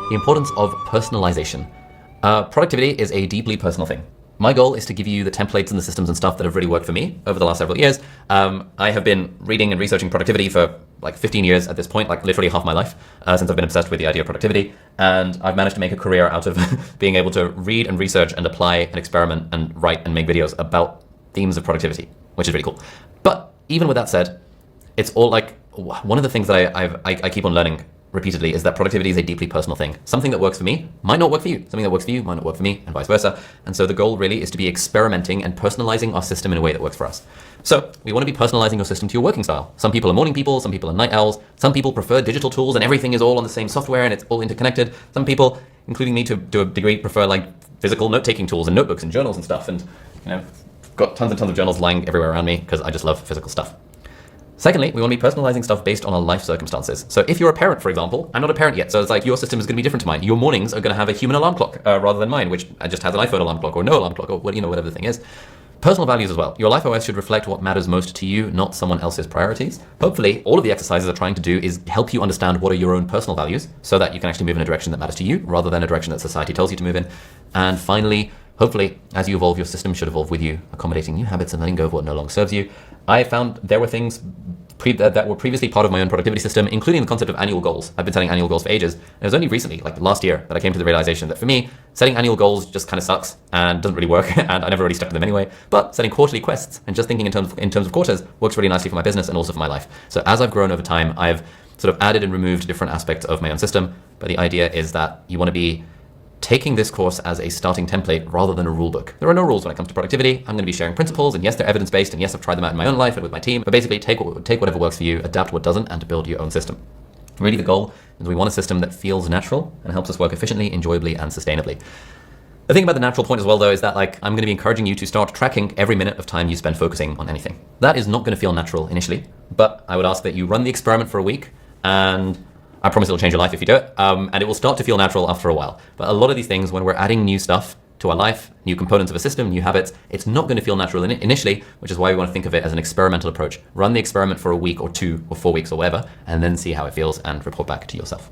The importance of personalization. Productivity is a deeply personal thing. My goal is to give you the templates and the systems and stuff that have really worked for me over the last several years. I have been reading and researching productivity for like 15 years at this point, like literally half my life, since I've been obsessed with the idea of productivity. And I've managed to make a career out of being able to read and research and apply and experiment and write and make videos about themes of productivity, which is really cool. But even with that said, it's all like, one of the things that I keep on learning repeatedly is that productivity is a deeply personal thing. Something that works for me might not work for you. Something that works for you might not work for me, and vice versa. And so the goal really is to be experimenting and personalizing our system in a way that works for us. So we want to be personalizing your system to your working style. Some people are morning people, some people are night owls, some people prefer digital tools and everything is all on the same software and it's all interconnected. Some people, including me to a degree, prefer like physical note-taking tools and notebooks and journals and stuff. And got tons and tons of journals lying everywhere around me because I just love physical stuff. Secondly, we want to be personalizing stuff based on our life circumstances. So if you're a parent, for example, I'm not a parent yet, so it's like your system is going to be different to mine. Your mornings are going to have a human alarm clock rather than mine, which just has an iPhone alarm clock or no alarm clock or whatever the thing is. Personal values as well. Your LifeOS should reflect what matters most to you, not someone else's priorities. Hopefully, all of the exercises are trying to do is help you understand what are your own personal values so that you can actually move in a direction that matters to you rather than a direction that society tells you to move in. And finally, hopefully, as you evolve, your system should evolve with you, accommodating new habits and letting go of what no longer serves you. I found there were things that were previously part of my own productivity system, including the concept of annual goals. I've been setting annual goals for ages. And it was only recently, like last year, that I came to the realization that for me, setting annual goals just kind of sucks and doesn't really work, and I never really stuck to them anyway. But setting quarterly quests and just thinking in terms of quarters works really nicely for my business and also for my life. So as I've grown over time, I've sort of added and removed different aspects of my own system. But the idea is that you want to be taking this course as a starting template rather than a rule book. There are no rules when it comes to productivity. I'm going to be sharing principles, and yes, they're evidence-based, and yes, I've tried them out in my own life and with my team, but basically take whatever works for you, adapt what doesn't, and to build your own system. Really, the goal is we want a system that feels natural and helps us work efficiently, enjoyably, and sustainably. The thing about the natural point as well, though, is that I'm going to be encouraging you to start tracking every minute of time you spend focusing on anything. That is not going to feel natural initially, but I would ask that you run the experiment for a week, and I promise it'll change your life if you do it, and it will start to feel natural after a while. But a lot of these things, when we're adding new stuff to our life, new components of a system, new habits, it's not going to feel natural initially, which is why we want to think of it as an experimental approach. Run the experiment for a week or 2 or 4 weeks or whatever, and then see how it feels and report back to yourself.